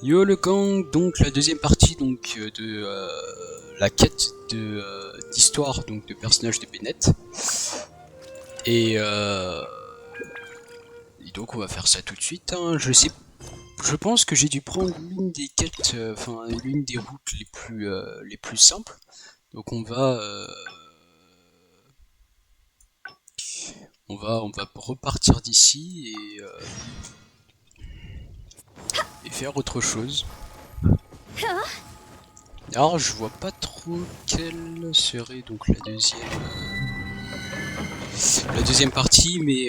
Yo le gang, donc la deuxième partie donc de la quête de d'histoire donc de personnage de Bennett. Et, et donc on va faire ça tout de suite. Hein. Je pense que j'ai dû prendre l'une des quêtes, enfin l'une des routes les plus simples. Donc on va repartir d'ici et faire autre chose. Alors je vois pas trop quelle serait donc la deuxième partie, mais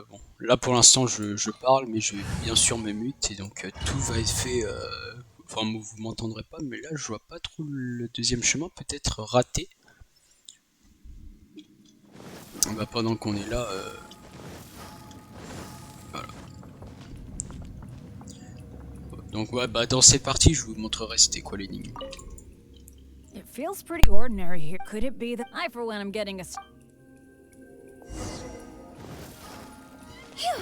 bon, là pour l'instant je parle, mais je vais bien sûr me mute et donc tout va être fait. Enfin, vous m'entendrez pas, mais là je vois pas trop le deuxième chemin, peut-être raté. Bah, pendant qu'on est là, voilà. Donc ouais, bah dans cette partie je vous montrerai c'était quoi l'énigme. It feels pretty ordinary here. Could it be that I, for one, am getting a... Phew.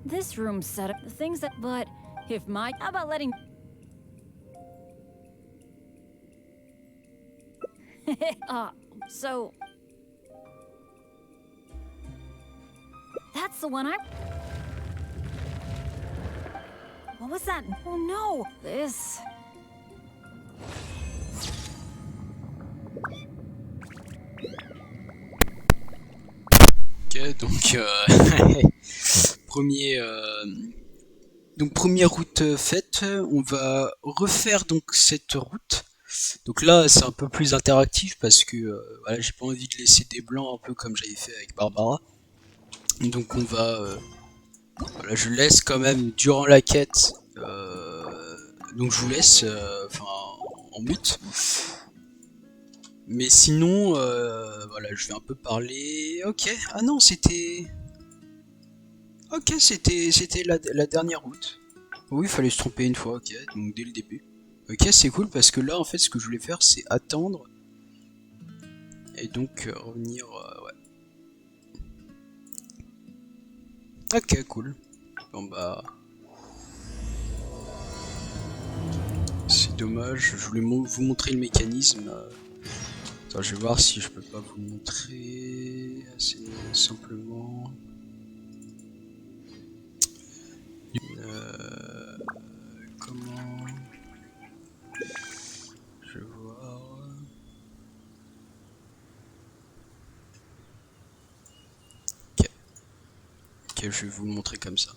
This room's set up the things that... But if my... How about letting... So... That's the one I... What was that? Oh no! This... Ok, donc première route faite, on va refaire donc cette route. Donc là c'est un peu plus interactif parce que voilà, j'ai pas envie de laisser des blancs un peu comme j'avais fait avec Barbara. Donc on va voilà, je laisse quand même durant la quête donc je vous laisse en mute. Mais sinon voilà, je vais un peu parler. OK. Ah non, c'était OK, c'était la dernière route. Oui, il fallait se tromper une fois, OK, donc dès le début. OK, c'est cool parce que là en fait ce que je voulais faire c'est attendre et donc revenir ouais. OK, cool. Bon bah c'est dommage, je voulais vous montrer le mécanisme. Attends, je vais voir si je peux pas vous montrer assez simplement. Comment je vais voir. Ok. Ok, je vais vous le montrer comme ça.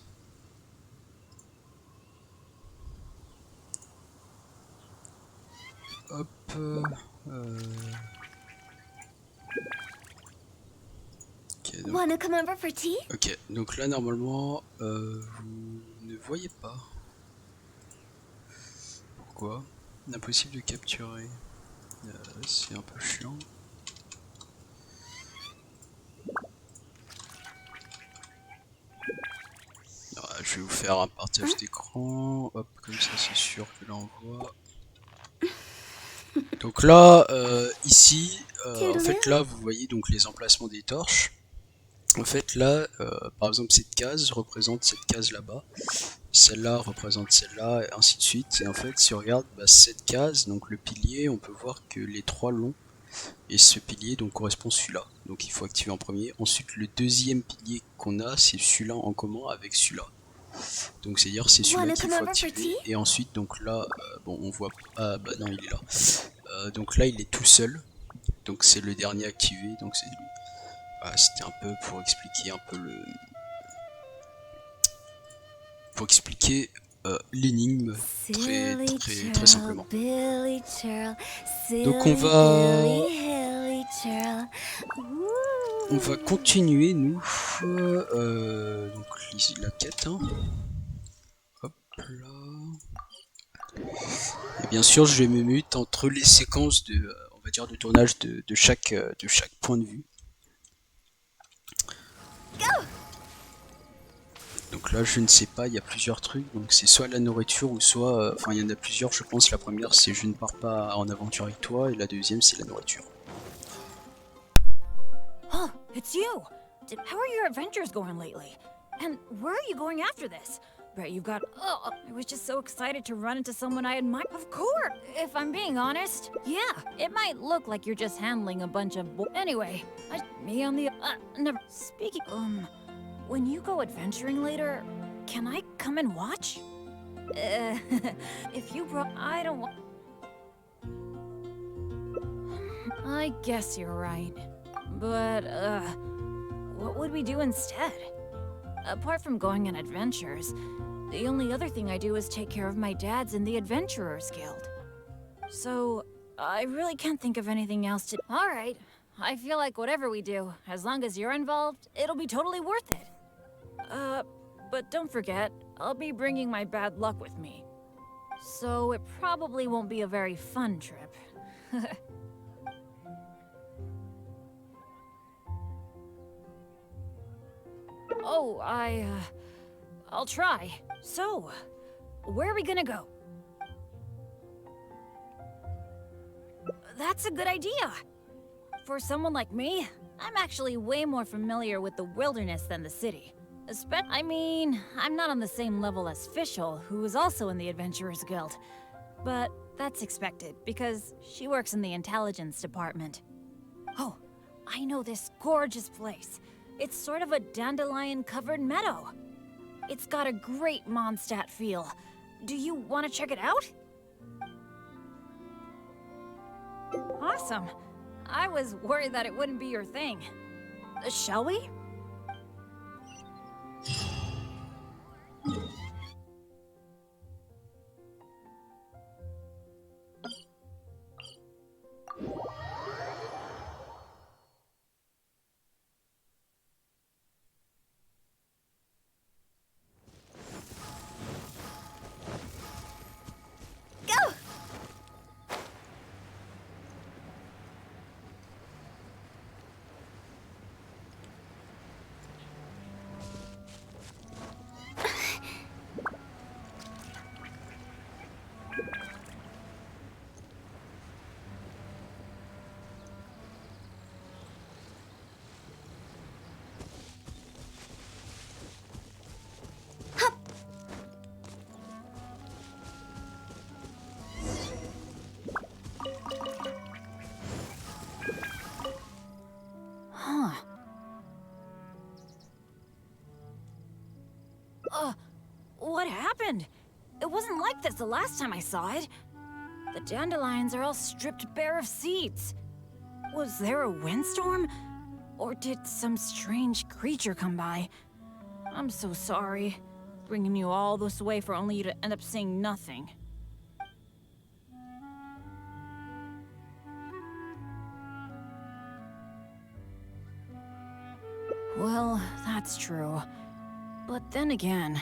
Hop. Ok, donc... Wanna come over for tea? Ok, donc là normalement vous ne voyez pas. Pourquoi? Impossible de capturer. C'est un peu chiant. Je vais vous faire un partage d'écran. Hop, comme ça c'est sûr que là on voit. Donc là, ici, en fait là vous voyez donc les emplacements des torches. En fait là, par exemple cette case représente cette case là-bas. Celle-là représente celle-là, et ainsi de suite. Et en fait, si on regarde cette case, donc le pilier, on peut voir que les trois longs, et ce pilier donc correspond à celui-là. Donc il faut activer en premier. Ensuite, le deuxième pilier qu'on a, c'est celui-là en commun avec celui-là. Donc c'est-à-dire c'est celui-là qu'il faut activer. Et ensuite, donc là, bon, on voit... Ah bah non, il est là. Donc là, il est tout seul. Donc c'est le dernier activé, donc c'est lui. Voilà, c'était un peu pour expliquer un peu le... Pour expliquer l'énigme très simplement. Donc on va continuer nous donc la quête. Hein. Hop là. Et bien sûr je vais me mute entre les séquences de on va dire de tournage de chaque point de vue. Donc là, je ne sais pas, il y a plusieurs trucs. Donc c'est soit la nourriture ou soit... Enfin, il y en a plusieurs, je pense. La première, c'est je ne pars pas en aventure avec toi. Et la deuxième, c'est la nourriture. Oh, it's you! How are your adventures going lately? And where are you going after this? Bet you've got... Oh, I was just so excited to run into someone I admire. Of course! If I'm being honest, yeah, it might look like you're just handling a bunch of Anyway, me on the... never... Speaking... when you go adventuring later, can I come and watch? If you brought... I don't want... I guess you're right. But, what would we do instead? Apart from going on adventures, the only other thing I do is take care of my dad's in the Adventurers Guild. So, I really can't think of anything else to... Alright, I feel like whatever we do, as long as you're involved, it'll be totally worth it. But don't forget, I'll be bringing my bad luck with me. So it probably won't be a very fun trip. Oh, I'll try. So, where are we gonna go? That's a good idea. For someone like me, I'm actually way more familiar with the wilderness than the city. I mean, I'm not on the same level as Fischl, who is also in the Adventurers Guild. But that's expected, because she works in the intelligence department. Oh, I know this gorgeous place. It's sort of a dandelion-covered meadow. It's got a great Mondstadt feel. Do you want to check it out? Awesome. I was worried that it wouldn't be your thing. Shall we? What happened? It wasn't like this the last time I saw it. The dandelions are all stripped bare of seeds. Was there a windstorm? Or did some strange creature come by? I'm so sorry, bringing you all this way for only you to end up seeing nothing. Well, that's true. But then again,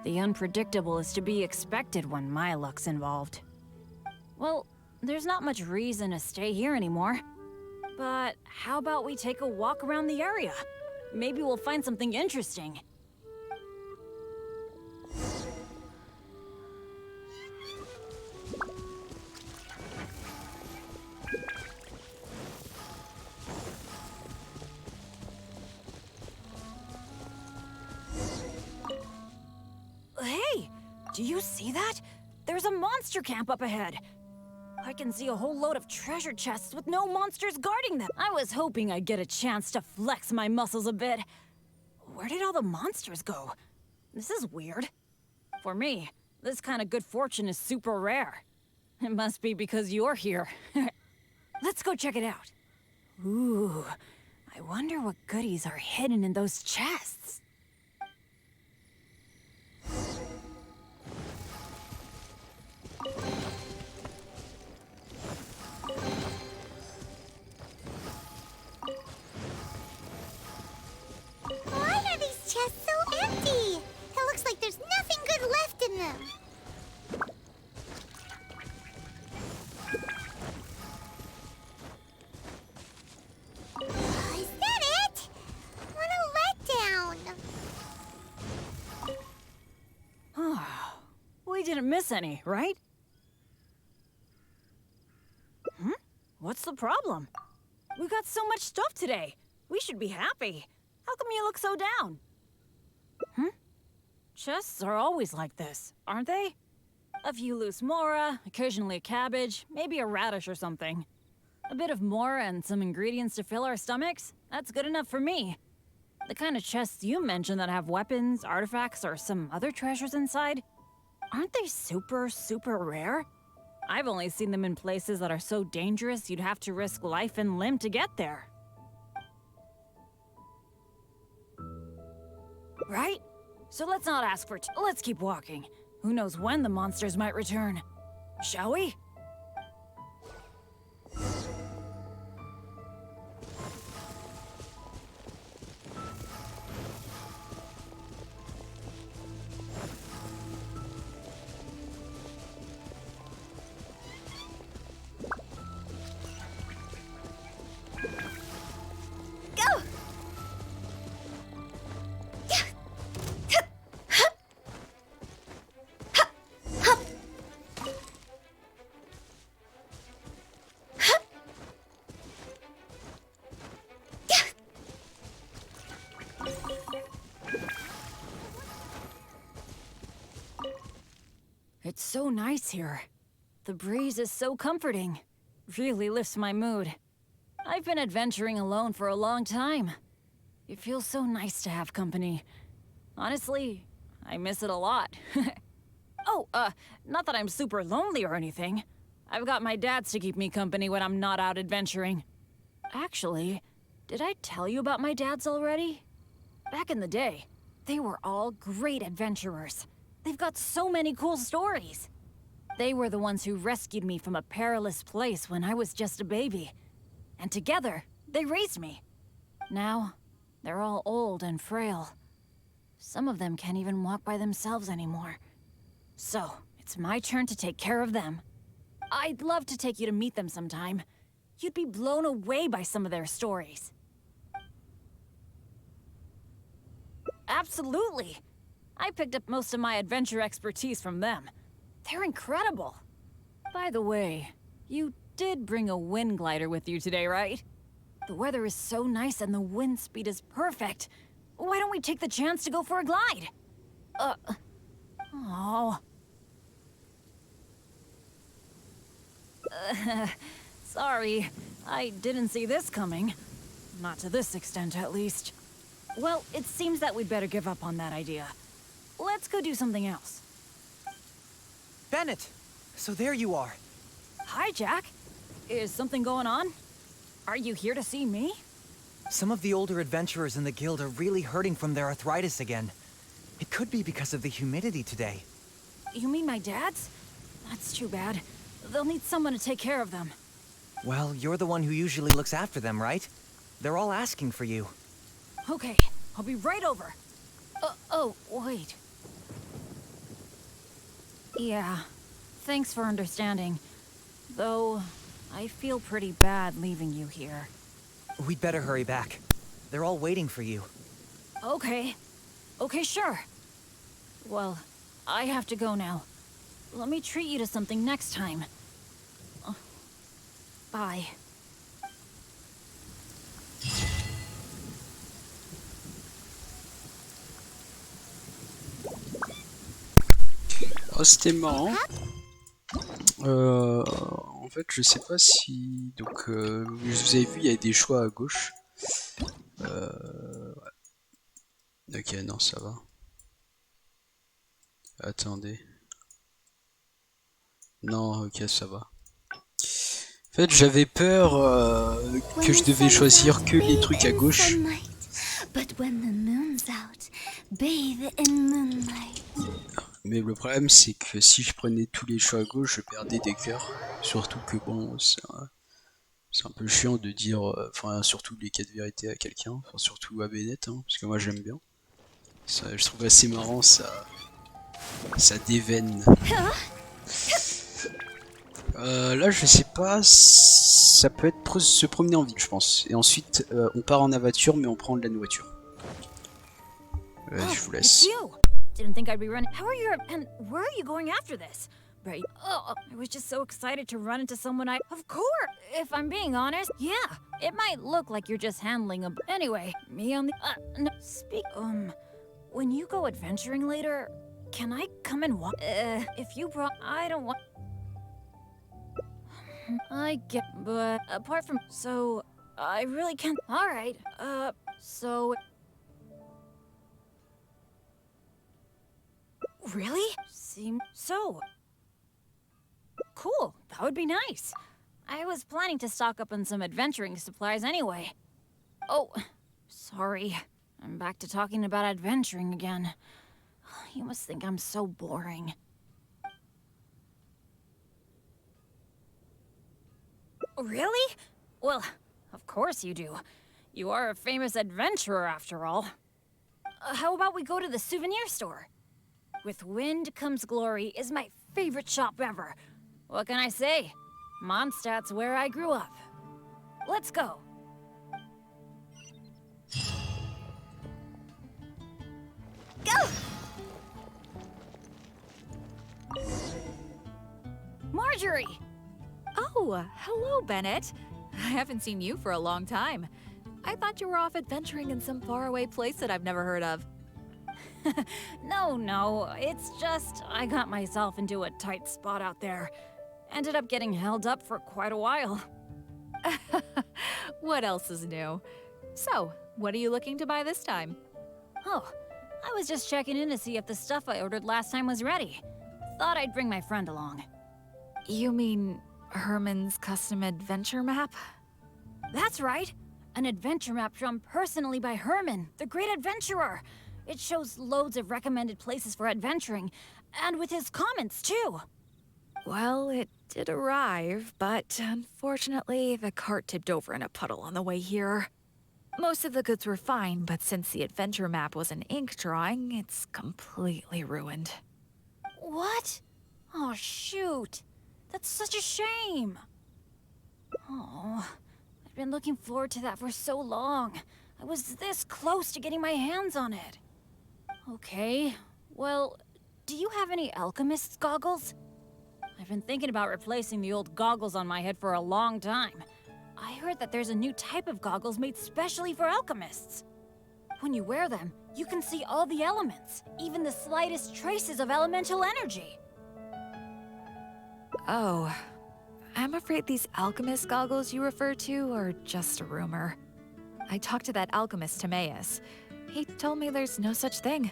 the unpredictable is to be expected when my luck's involved. Well, there's not much reason to stay here anymore. But how about we take a walk around the area? Maybe we'll find something interesting. Hey, do you see that? There's a monster camp up ahead. I can see a whole load of treasure chests with no monsters guarding them. I was hoping I'd get a chance to flex my muscles a bit. Where did all the monsters go? This is weird. For me, this kind of good fortune is super rare. It must be because you're here. Let's go check it out. Ooh, I wonder what goodies are hidden in those chests. Why are these chests so empty? It looks like there's nothing good left in them. Is that it? What a letdown. miss any, right? What's the problem? We got so much stuff today. We should be happy. How come you look so down? Chests are always like this, aren't they? A few loose mora, occasionally a cabbage, maybe a radish or something. A bit of mora and some ingredients to fill our stomachs? That's good enough for me. The kind of chests you mentioned that have weapons, artifacts, or some other treasures inside, aren't they super, super rare? I've only seen them in places that are so dangerous you'd have to risk life and limb to get there. Right? So let's not ask for let's keep walking. Who knows when the monsters might return? Shall we? It's so nice here. The breeze is so comforting. Really lifts my mood. I've been adventuring alone for a long time. It feels so nice to have company. Honestly, I miss it a lot. Oh, not that I'm super lonely or anything. I've got my dads to keep me company when I'm not out adventuring. Actually, did I tell you about my dads already? Back in the day, they were all great adventurers. They've got so many cool stories. They were the ones who rescued me from a perilous place when I was just a baby. And together, they raised me. Now, they're all old and frail. Some of them can't even walk by themselves anymore. So, it's my turn to take care of them. I'd love to take you to meet them sometime. You'd be blown away by some of their stories. Absolutely! I picked up most of my adventure expertise from them. They're incredible. By the way, you did bring a wind glider with you today, right? The weather is so nice and the wind speed is perfect. Why don't we take the chance to go for a glide? Oh. Sorry, I didn't see this coming. Not to this extent, at least. Well, it seems that we'd better give up on that idea. Let's go do something else. Bennett! So there you are. Hi, Jack. Is something going on? Are you here to see me? Some of the older adventurers in the guild are really hurting from their arthritis again. It could be because of the humidity today. You mean my dad's? That's too bad. They'll need someone to take care of them. Well, you're the one who usually looks after them, right? They're all asking for you. Okay, I'll be right over. Oh, wait. Yeah, thanks for understanding. Though, I feel pretty bad leaving you here. We'd better hurry back. They're all waiting for you. Okay. Okay, sure. Well, I have to go now. Let me treat you to something next time. Bye. Oh, c'était marrant. En fait, je sais pas si... Donc, vous avez vu, il y a des choix à gauche. Ouais. Ok, non, ça va. Attendez. Non, ok, ça va. En fait, j'avais peur que je devais choisir que les trucs à gauche. Mais le problème, c'est que si je prenais tous les choix à gauche, je perdais des cœurs. Surtout que bon, c'est un peu chiant de dire, enfin, surtout les 4 vérités à quelqu'un, enfin, surtout à Bennett, hein, parce que moi j'aime bien. Ça, je trouve assez marrant, ça déveine. Là, je sais pas, ça peut être se promener en ville, je pense. Et ensuite, on part en aventure, mais on prend de la nourriture. Je vous laisse. Didn't think I'd be running. How are you? And where are you going after this? Right. Oh, I was just so excited to run into someone Of course! If I'm being honest, yeah. It might look like you're just handling a... Anyway, me on the... no, when you go adventuring later, can I come and walk? If you brought... I don't want... I get... But apart from... So, I really can't... Alright, so... Really? So... Cool, that would be nice. I was planning to stock up on some adventuring supplies anyway. Oh, sorry. I'm back to talking about adventuring again. You must think I'm so boring. Really? Well, of course you do. You are a famous adventurer after all. How about we go to the souvenir store? With Wind Comes Glory is my favorite shop ever. What can I say? Mondstadt's where I grew up. Let's go. Go! Marjorie! Oh, hello, Bennett. I haven't seen you for a long time. I thought you were off adventuring in some faraway place that I've never heard of. No, it's just I got myself into a tight spot out there. Ended up getting held up for quite a while. What else is new? So, what are you looking to buy this time? Oh, I was just checking in to see if the stuff I ordered last time was ready. Thought I'd bring my friend along. You mean Herman's custom adventure map? That's right! An adventure map drawn personally by Herman, the great adventurer! It shows loads of recommended places for adventuring, and with his comments, too! Well, it did arrive, but unfortunately, the cart tipped over in a puddle on the way here. Most of the goods were fine, but since the adventure map was an ink drawing, it's completely ruined. What? Oh, shoot. That's such a shame. Oh, I've been looking forward to that for so long. I was this close to getting my hands on it. Okay, well, do you have any alchemist's goggles? I've been thinking about replacing the old goggles on my head for a long time. I heard that there's a new type of goggles made specially for alchemists. When you wear them, you can see all the elements, even the slightest traces of elemental energy. Oh, I'm afraid these alchemist goggles you refer to are just a rumor. I talked to that alchemist, Timaeus. He told me there's no such thing.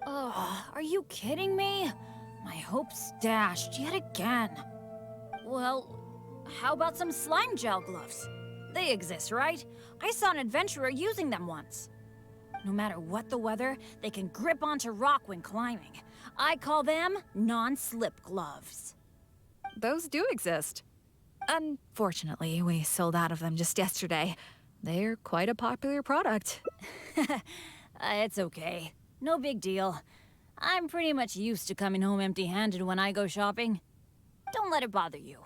Oh, are you kidding me? My hopes dashed yet again. Well, how about some slime gel gloves? They exist, right? I saw an adventurer using them once. No matter what the weather, they can grip onto rock when climbing. I call them non-slip gloves. Those do exist. Unfortunately, we sold out of them just yesterday. They're quite a popular product. It's okay. No big deal. I'm pretty much used to coming home empty-handed when I go shopping. Don't let it bother you.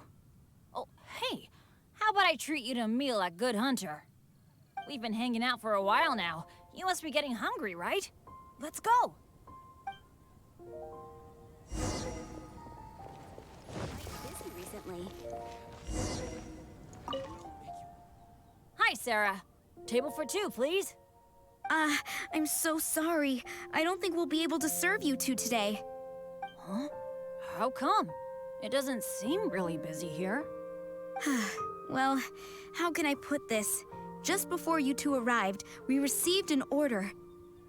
Oh, hey, how about I treat you to a meal at Good Hunter? We've been hanging out for a while now. You must be getting hungry, right? Let's go. Busy recently. Hi, Sarah. Table for two, please. I'm so sorry. I don't think we'll be able to serve you two today. Huh? How come? It doesn't seem really busy here. Well, how can I put this? Just before you two arrived, we received an order.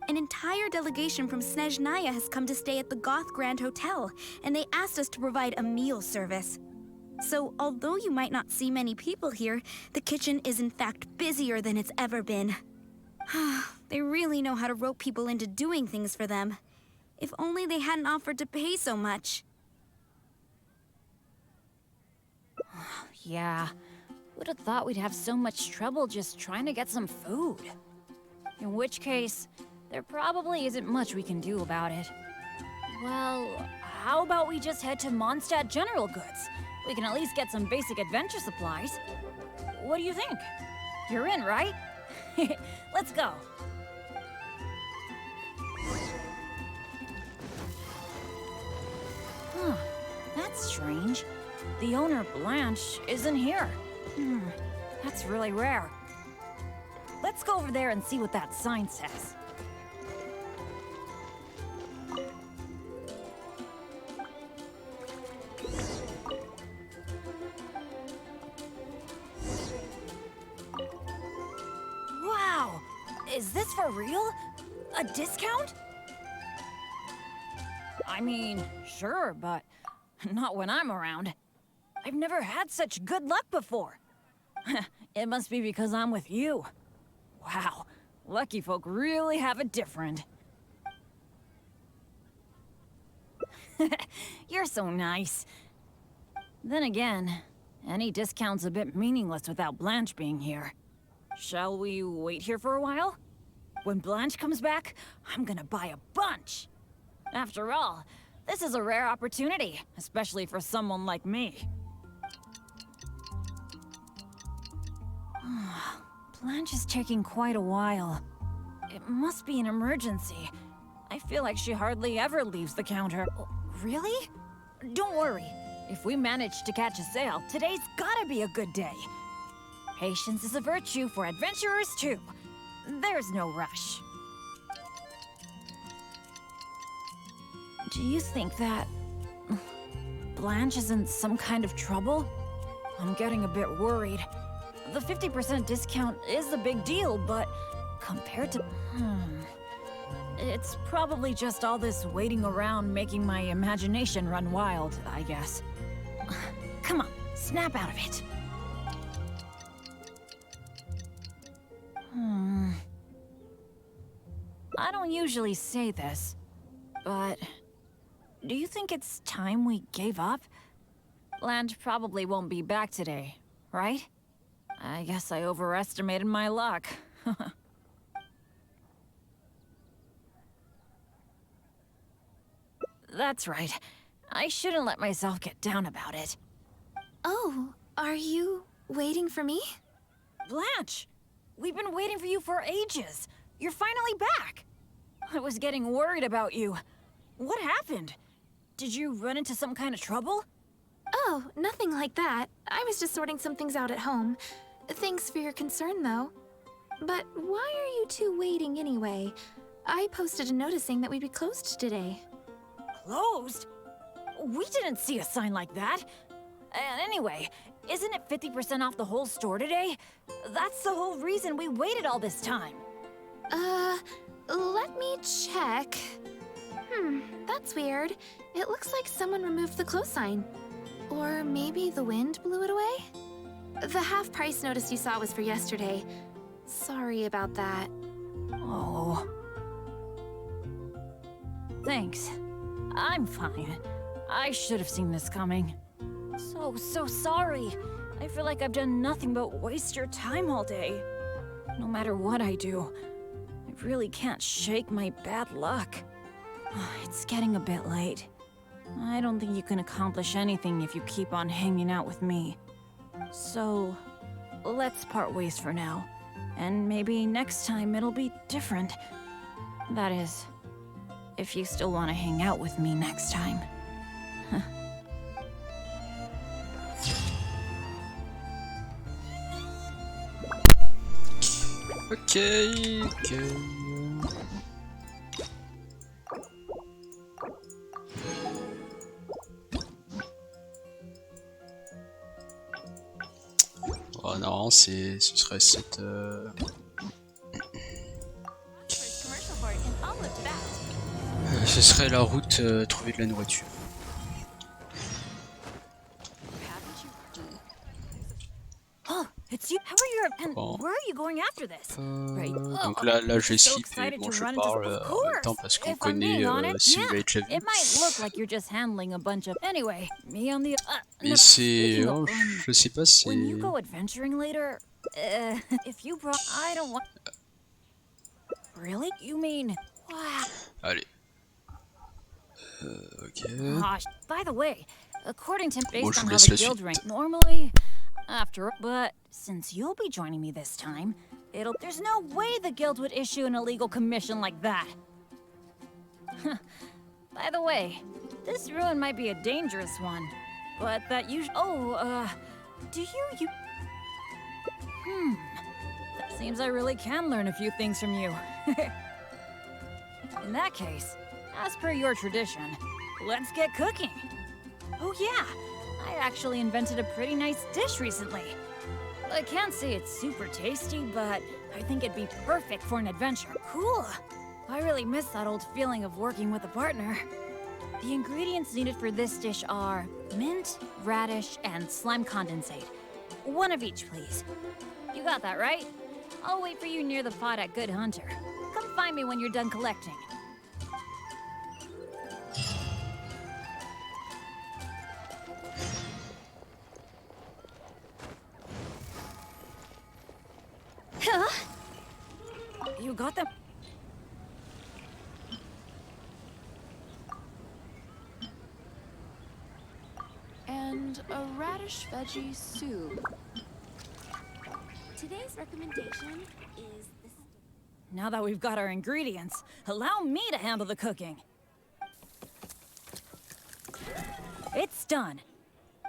An entire delegation from Snezhnaya has come to stay at the Goth Grand Hotel, and they asked us to provide a meal service. So, although you might not see many people here, the kitchen is in fact busier than it's ever been. They really know how to rope people into doing things for them. If only they hadn't offered to pay so much. Yeah, would have thought we'd have so much trouble just trying to get some food. In which case, there probably isn't much we can do about it. Well, how about we just head to Mondstadt General Goods? We can at least get some basic adventure supplies. What do you think? You're in, right? Let's go. Huh, that's strange. The owner, Blanche, isn't here. That's really rare. Let's go over there and see what that sign says. Wow! Is this for real? A discount? I mean, sure, but not when I'm around. I've never had such good luck before. It must be because I'm with you. Wow, lucky folk really have it different. You're so nice. Then again, any discount's a bit meaningless without Blanche being here. Shall we wait here for a while? When Blanche comes back, I'm gonna buy a bunch. After all, this is a rare opportunity, especially for someone like me. Blanche is taking quite a while. It must be an emergency. I feel like she hardly ever leaves the counter. Oh, really? Don't worry. If we manage to catch a sale, today's gotta be a good day. Patience is a virtue for adventurers too. There's no rush. Do you think that Blanche is in some kind of trouble? I'm getting a bit worried. The 50% discount is a big deal, but compared to... It's probably just all this waiting around making my imagination run wild, I guess. Come on, snap out of it. I don't usually say this, but do you think it's time we gave up? Blanche probably won't be back today, right? I guess I overestimated my luck. That's right. I shouldn't let myself get down about it. Oh, are you waiting for me? Blanche! We've been waiting for you for ages. You're finally back. I was getting worried about you. What happened? Did you run into some kind of trouble? Oh, nothing like that. I was just sorting some things out at home. Thanks for your concern, though. But why are you two waiting anyway? I posted a notice saying that we'd be closed today. Closed? We didn't see a sign like that. And anyway, isn't it 50% off the whole store today? That's the whole reason we waited all this time. Let me check. That's weird. It looks like someone removed the close sign. Or maybe the wind blew it away? The half-price notice you saw was for yesterday. Sorry about that. Oh. Thanks. I'm fine. I should have seen this coming. So sorry. I feel like I've done nothing but waste your time all day. No matter what I do, I really can't shake my bad luck. It's getting a bit late. I don't think you can accomplish anything if you keep on hanging out with me. So, let's part ways for now. And maybe next time it'll be different. That is, if you still want to hang out with me next time. Ok. Oh non, ce serait cette... ce serait la route trouver de la nourriture. Oh, it's you. How are you? And Bon. where are you going after this? Right. Donc là je so skip et excited bon to je run into parle of en course. même temps parce qu'on If I'm connaît being honest, si vous yeah, l'avez déjà vu. It might look like you're just handling a bunch of. Anyway, me on the. Mais no, c'est... speaking Oh, of, je sais pas, c'est... when you go adventuring later, if you brought, I don't want. Really? You mean? Wow. Allez. Ok. Gosh. By the way, according to Bon, based je on vous how laisse the la guild suite. rank normally, but since you'll be joining me this time, there's no way the guild would issue an illegal commission like that. By the way, This ruin might be a dangerous one, but that you... do you... That seems I really can learn a few things from you. In that case, as per your tradition, let's get cooking. Oh yeah, I actually invented a pretty nice dish recently. I can't say it's super tasty, but I think it'd be perfect for an adventure. Cool. I really miss that old feeling of working with a partner. The ingredients needed for this dish are mint, radish, and slime condensate. One of each, please. You got that, right? I'll wait for you near the pot at Good Hunter. Come find me when you're done collecting. Huh? You got them? And a radish veggie soup. Today's recommendation is this. Now that we've got our ingredients, allow me to handle the cooking. It's done.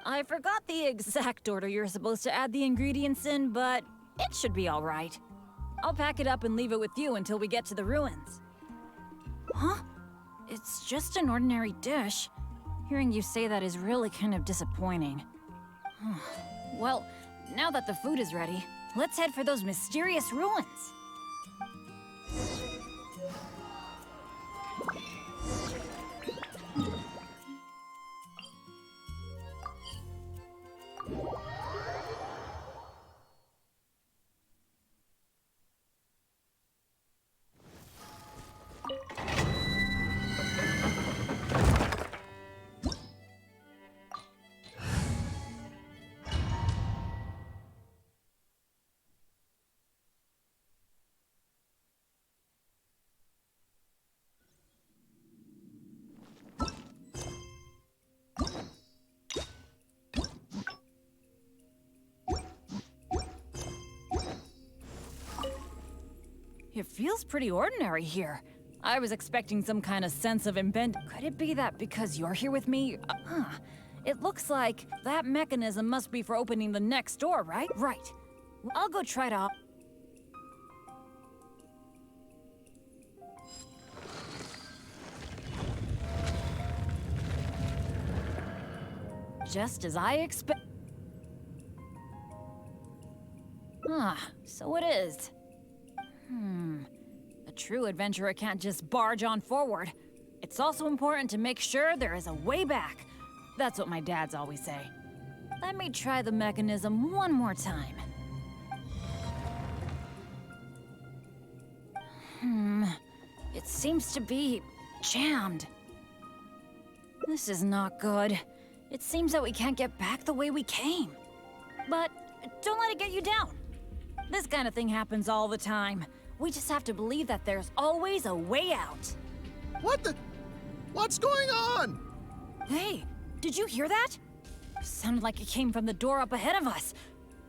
I forgot the exact order you're supposed to add the ingredients in, but it should be all right. I'll pack it up and leave it with you until we get to the ruins. Huh? It's just an ordinary dish. Hearing you say that is really kind of disappointing. Well, now that the food is ready, let's head for those mysterious ruins. It feels pretty ordinary here. I was expecting some kind of sense of Could it be that because you're here with me? It looks like that mechanism must be for opening the next door, right? Right. I'll go try to... Just as I expect... So it is. A true adventurer can't just barge on forward. It's also important to make sure there is a way back. That's what my dads always say. Let me try the mechanism one more time. It seems to be jammed. This is not good. It seems that we can't get back the way we came. But don't let it get you down. This kind of thing happens all the time. We just have to believe that there's always a way out. What the? What's going on? Hey, did you hear that? Sounded like it came from the door up ahead of us.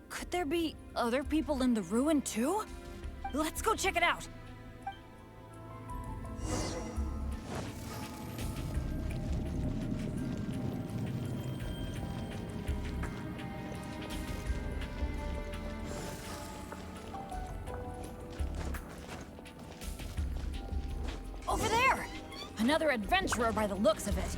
Could there be other people in the ruin too? Let's go check it out. Over there! Another adventurer by the looks of it.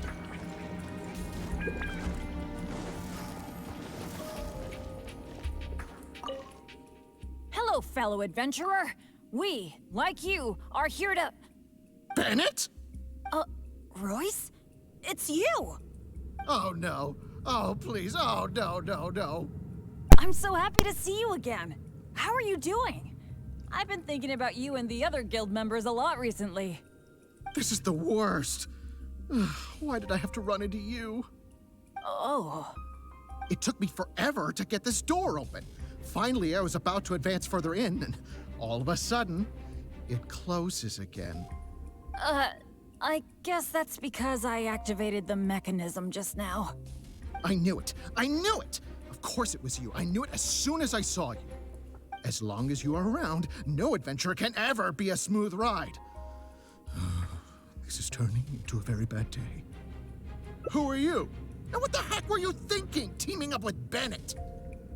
Hello, fellow adventurer. We, like you, are here to... Bennett? Royce? It's you! Oh no. Oh please. Oh no. I'm so happy to see you again. How are you doing? I've been thinking about you and the other guild members a lot recently. This is the worst. Why did I have to run into you? Oh. It took me forever to get this door open. Finally, I was about to advance further in, and all of a sudden, it closes again. I guess that's because I activated the mechanism just now. I knew it. I knew it! Of course it was you. I knew it as soon as I saw you. As long as you are around, no adventure can ever be a smooth ride. This is turning into a very bad day. Who are you? And what the heck were you thinking, teaming up with Bennett?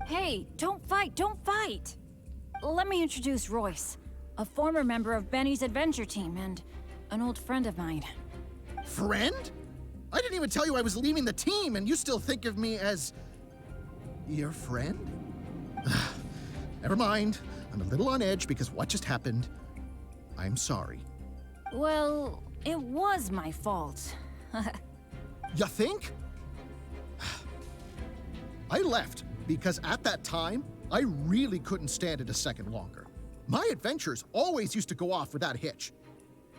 Hey, don't fight, don't fight! Let me introduce Royce, a former member of Benny's adventure team and an old friend of mine. Friend? I didn't even tell you I was leaving the team, and you still think of me as... your friend? Never mind. I'm a little on edge because what just happened. I'm sorry. Well, it was my fault. You think? I left because at that time, I really couldn't stand it a second longer. My adventures always used to go off without a hitch.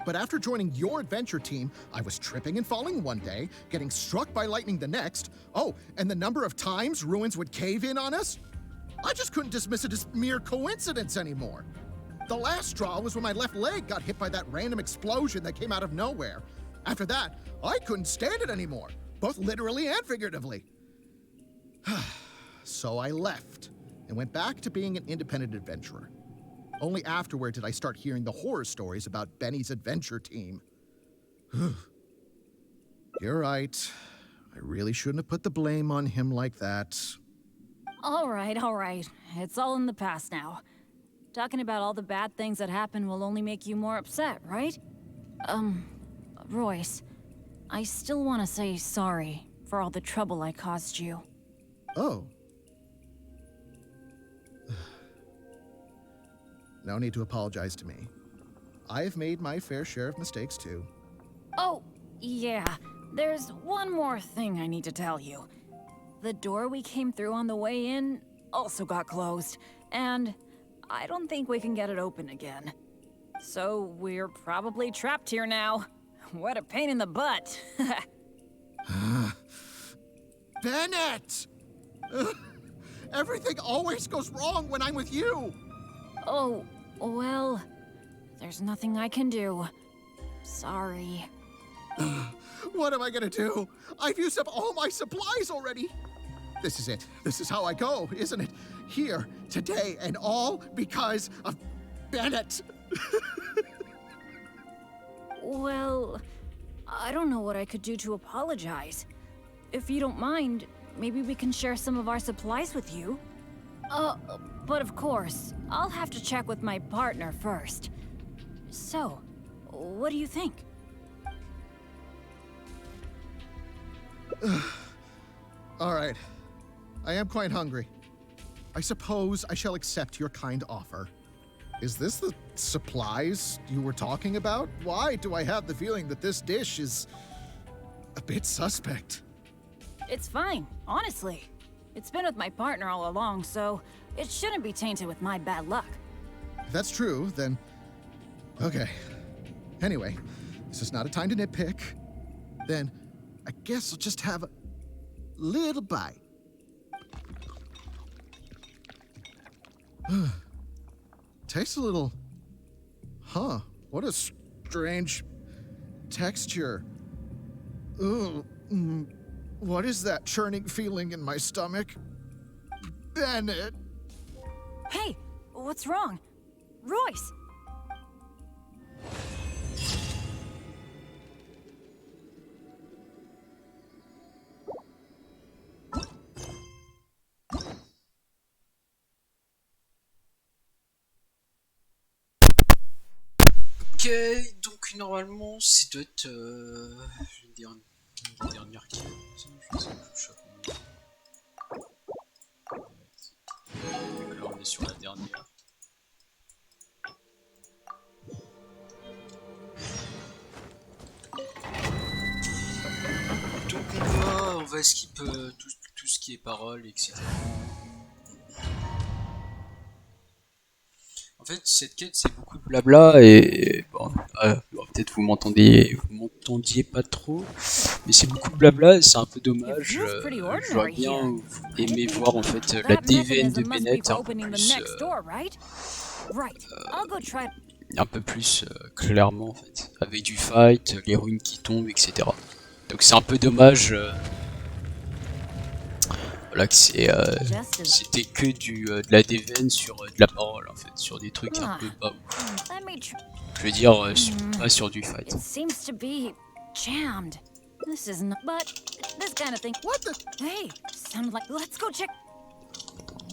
But after joining your adventure team, I was tripping and falling one day, getting struck by lightning the next. Oh, and the number of times ruins would cave in on us? I just couldn't dismiss it as mere coincidence anymore. The last straw was when my left leg got hit by that random explosion that came out of nowhere. After that, I couldn't stand it anymore, both literally and figuratively. So I left and went back to being an independent adventurer. Only afterward did I start hearing the horror stories about Benny's adventure team. You're right. I really shouldn't have put the blame on him like that. All right. It's all in the past now. Talking about all the bad things that happened will only make you more upset, right? Royce, I still want to say sorry for all the trouble I caused you. Oh. No need to apologize to me. I've made my fair share of mistakes too. Oh, yeah. There's one more thing I need to tell you. The door we came through on the way in also got closed, and I don't think we can get it open again. So we're probably trapped here now. What a pain in the butt. Bennett! Everything always goes wrong when I'm with you! Oh, well, there's nothing I can do. Sorry. What am I gonna do? I've used up all my supplies already! This is it. This is how I go, isn't it? Here, today, and all because of Bennett! Well, I don't know what I could do to apologize. If you don't mind, maybe we can share some of our supplies with you. But of course, I'll have to check with my partner first. So, what do you think? All right. I am quite hungry. I suppose I shall accept your kind offer. Is this the supplies you were talking about? Why do I have the feeling that this dish is a bit suspect? It's fine, honestly. It's been with my partner all along, so it shouldn't be tainted with my bad luck. If that's true, then... okay. Anyway, this is not a time to nitpick. Then, I guess I'll just have a little bite. Tastes a little... huh. What a strange texture. Ugh. What is that churning feeling in my stomach? Bennett! Hey, what's wrong? Royce! Ok, donc normalement, c'est doit être une dernière qui est... je sais plus, donc là on est sur la dernière. Donc on va skip tout ce qui est paroles, etc. En fait, cette quête c'est beaucoup de blabla et bon, peut-être vous m'entendiez pas trop, mais c'est beaucoup de blabla et c'est un peu dommage. J'aurais bien aimé voir en fait la DVN de Bennett un peu plus clairement en fait, avec du fight, les ruines qui tombent, etc. Donc c'est un peu dommage. Voilà que c'était que de la DVN sur de la parole en fait, sur des trucs un peu pas ouf. Je veux dire, pas sur du fight. This is not, but this kind of thing. What the? Hey, sound like, let's go check.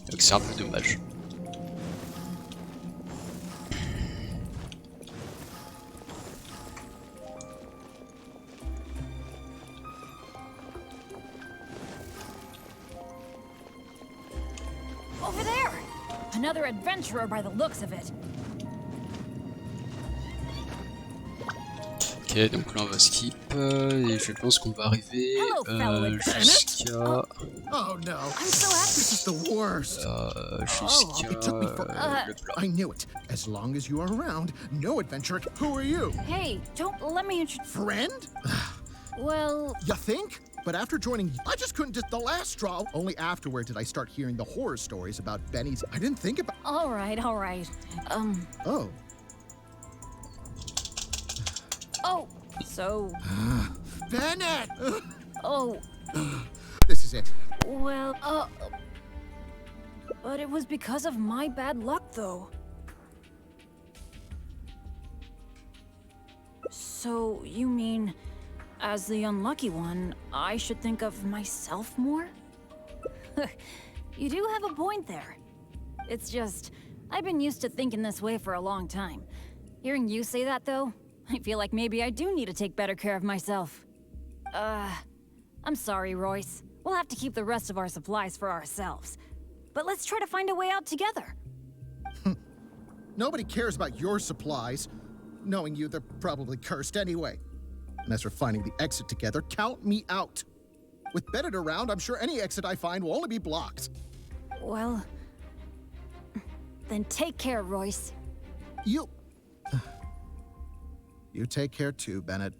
Donc c'est un peu dommage. Over there! Another adventurer by the looks of it. Ok, donc là on va skip et je pense qu'on va arriver jusqu'à Oh no. I'm so happy. This is the worst. jusqu'à It took me for. le plat. I knew it. As long as you are around, no adventure. Who are you? Hey, don't let me introduce. Friend? Well, You think? But after joining, I just couldn't just the last straw. Only afterward did I start hearing the horror stories about Benny's. I didn't think about. all right. Oh. Oh, so, Bennett! oh, This is it. well, but it was because of my bad luck, though. So, you mean, as the unlucky one, I should think of myself more? You do have a point there. It's just, I've been used to thinking this way for a long time. Hearing you say that, though, I feel like maybe I do need to take better care of myself. I'm sorry, Royce. We'll have to keep the rest of our supplies for ourselves. But let's try to find a way out together. Nobody cares about your supplies. Knowing you, they're probably cursed anyway. And as for finding the exit together, count me out. With Bennett around, I'm sure any exit I find will only be blocked. Well, then take care, Royce. You take care too, Bennett.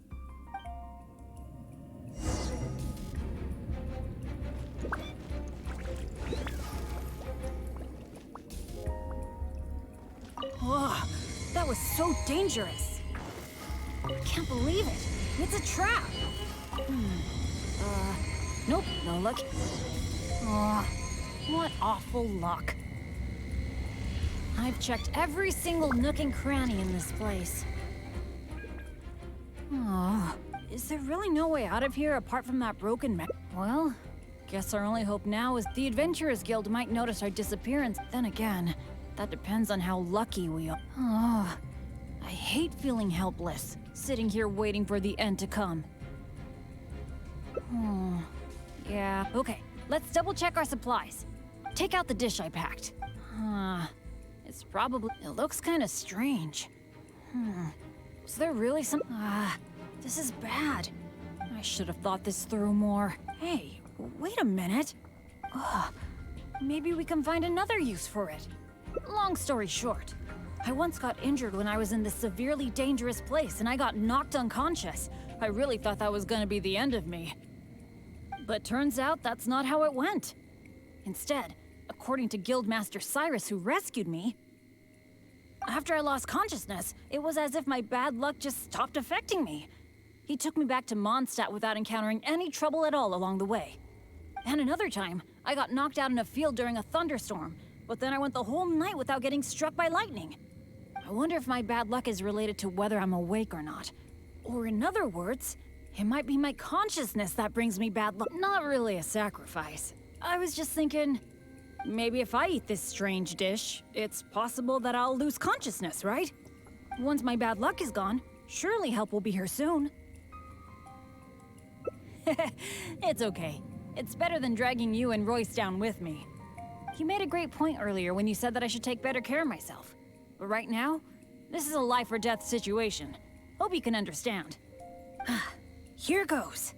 Oh, that was so dangerous. I can't believe it. It's a trap. Nope, no luck. Oh, what awful luck. I've checked every single nook and cranny in this place. Oh, is there really no way out of here apart from that broken mech? Well, guess our only hope now is the Adventurers Guild might notice our disappearance. Then again, that depends on how lucky we are. Oh, I hate feeling helpless, sitting here waiting for the end to come. Oh, yeah, okay. Let's double check our supplies. Take out the dish I packed. It's probably... It looks kind of strange. Was there really some... this is bad. I should have thought this through more. Hey, wait a minute. Maybe we can find another use for it. Long story short, I once got injured when I was in this severely dangerous place and I got knocked unconscious. I really thought that was gonna be the end of me. But turns out that's not how it went. Instead, according to Guildmaster Cyrus who rescued me, after I lost consciousness, it was as if my bad luck just stopped affecting me. He took me back to Mondstadt without encountering any trouble at all along the way. And another time, I got knocked out in a field during a thunderstorm, but then I went the whole night without getting struck by lightning. I wonder if my bad luck is related to whether I'm awake or not. Or in other words, it might be my consciousness that brings me bad luck. Not really a sacrifice. I was just thinking, maybe if I eat this strange dish, it's possible that I'll lose consciousness, right? Once my bad luck is gone, surely help will be here soon. It's okay. It's better than dragging you and Royce down with me. You made a great point earlier when you said that I should take better care of myself. But right now, this is a life or death situation. Hope you can understand. Here goes.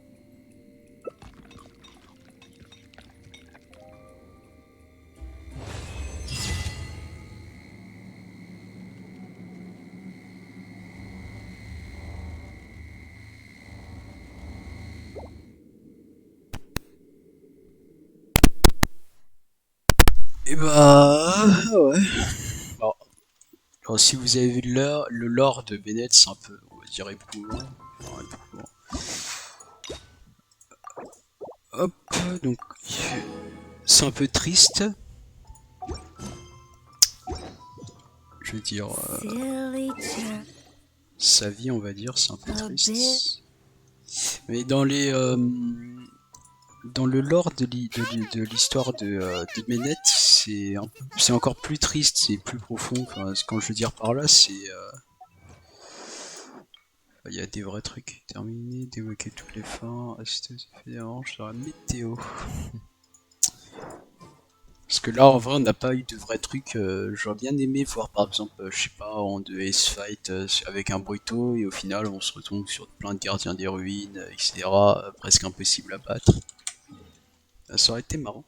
Et bah ouais. Bon. Alors si vous avez vu le lore de Bennett, c'est un peu, on va dire, éprouvant. Enfin, éprouvant. Hop, donc c'est un peu triste. Je veux dire, sa vie, on va dire, c'est un peu triste. Mais dans les dans le lore de l'histoire de Bennett, c'est encore plus triste, c'est plus profond. Enfin, quand je veux dire par là, c'est il y a des vrais trucs. Terminé, débloquer toutes les fins, assister aux effets des hanches sur la météo. Parce que là, en vrai, on n'a pas eu de vrais trucs. J'aurais bien aimé voir, par exemple, je sais pas, en de Ace Fight avec un Bruto, et au final, on se retrouve sur plein de gardiens des ruines, etc. Presque impossible à battre. Ça aurait été marrant.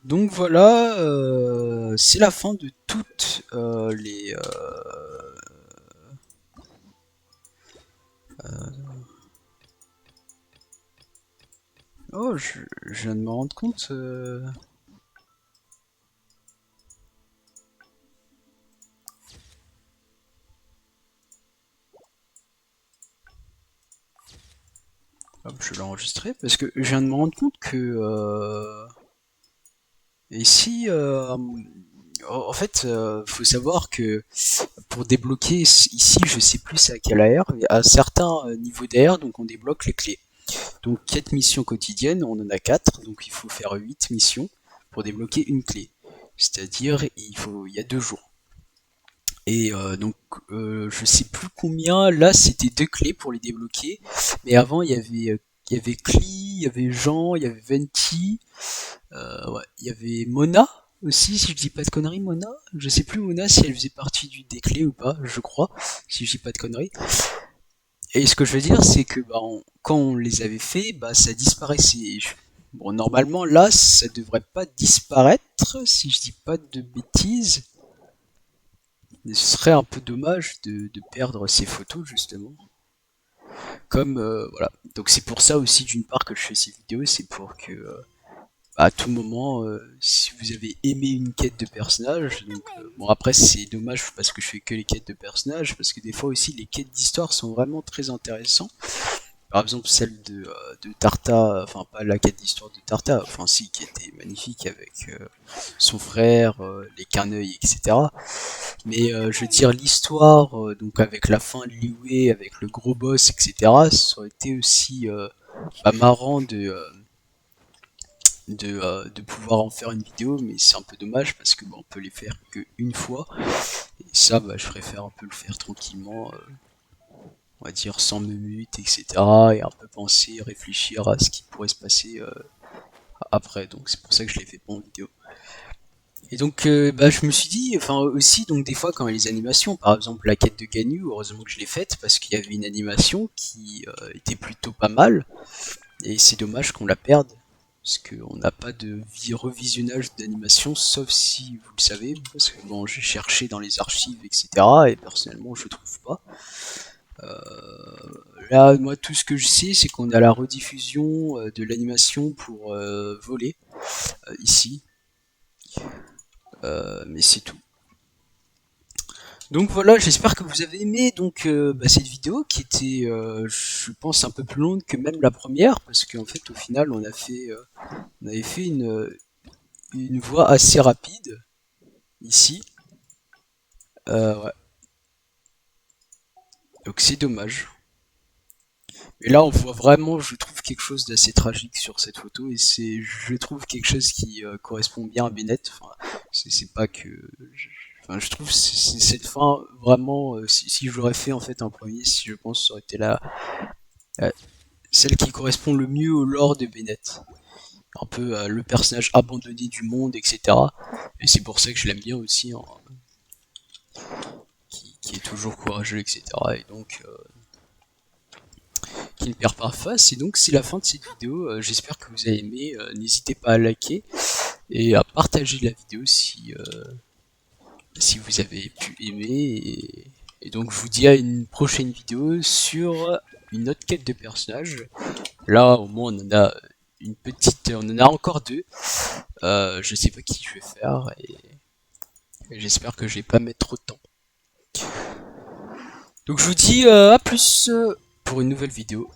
Donc voilà, c'est la fin de toutes les... Oh, je viens de me rendre compte... Hop, je l'ai enregistré parce que je viens de me rendre compte que... Ici, en fait, faut savoir que pour débloquer ici, je sais plus c'est à quel AR, mais à certains niveaux d'AR, donc on débloque les clés. Donc 4 missions quotidiennes, on en a 4, donc il faut faire 8 missions pour débloquer une clé. C'est-à-dire, il y a 2 jours. Et donc, je sais plus combien, là c'était 2 clés pour les débloquer, mais avant il y avait Clee, il y avait Jean, il y avait Venti, ouais, il y avait Mona aussi, si je dis pas de conneries, Mona. Je sais plus Mona si elle faisait partie des clés ou pas, je crois, si je dis pas de conneries. Et ce que je veux dire, c'est que bah, quand on les avait fait, bah ça disparaissait. Bon, normalement là, ça devrait pas disparaître, si je dis pas de bêtises. Mais ce serait un peu dommage de perdre ces photos justement. Comme voilà. Donc c'est pour ça aussi d'une part que je fais ces vidéos, c'est pour que à tout moment, si vous avez aimé une quête de personnage, donc bon après c'est dommage parce que je fais que les quêtes de personnages, parce que des fois aussi les quêtes d'histoire sont vraiment très intéressantes. Par exemple celle de Tarta, enfin pas la quête d'histoire de Tarta, enfin si, qui était magnifique avec son frère, les quineuils, etc. Mais je veux dire l'histoire, donc avec la fin de Liwei, avec le gros boss, etc. Ça aurait été aussi marrant de pouvoir en faire une vidéo, mais c'est un peu dommage parce que on peut les faire qu'une fois, et ça bah, je préfère un peu le faire tranquillement, on va dire sans me mute, etc. et un peu penser, réfléchir à ce qui pourrait se passer après, donc c'est pour ça que je l'ai fait pas en vidéo. Et donc bah, je me suis dit, enfin aussi donc des fois quand il y a les animations, par exemple la quête de Ganyu, heureusement que je l'ai faite parce qu'il y avait une animation qui était plutôt pas mal, et c'est dommage qu'on la perde. Parce qu'on n'a pas de revisionnage d'animation, sauf si vous le savez, parce que bon, j'ai cherché dans les archives, etc. et personnellement je trouve pas. Là, moi, tout ce que je sais, c'est qu'on a la rediffusion de l'animation pour voler ici, mais c'est tout. Donc voilà, j'espère que vous avez aimé donc cette vidéo qui était, je pense, un peu plus longue que même la première, parce qu'en fait, au final, on avait fait une voie assez rapide ici. Ouais. Donc c'est dommage. Mais là, on voit vraiment, je trouve, quelque chose d'assez tragique sur cette photo, et c'est, je trouve, quelque chose qui correspond bien à Bennett. Enfin, c'est pas que... Enfin, je trouve c'est cette fin vraiment, si j'aurais fait en fait un premier, si je pense ça aurait été celle qui correspond le mieux au lore de Bennett. Un peu le personnage abandonné du monde, etc. Et c'est pour ça que je l'aime bien aussi, hein, qui est toujours courageux, etc. Et donc qui ne perd pas face. Et donc c'est la fin de cette vidéo. J'espère que vous avez aimé. N'hésitez pas à liker et à partager la vidéo si vous avez pu aimer, et donc je vous dis à une prochaine vidéo sur une autre quête de personnage. Là au moins on en a une petite, on en a encore 2. Je sais pas qui je vais faire, et j'espère que je vais pas mettre trop de temps. Donc je vous dis à plus pour une nouvelle vidéo.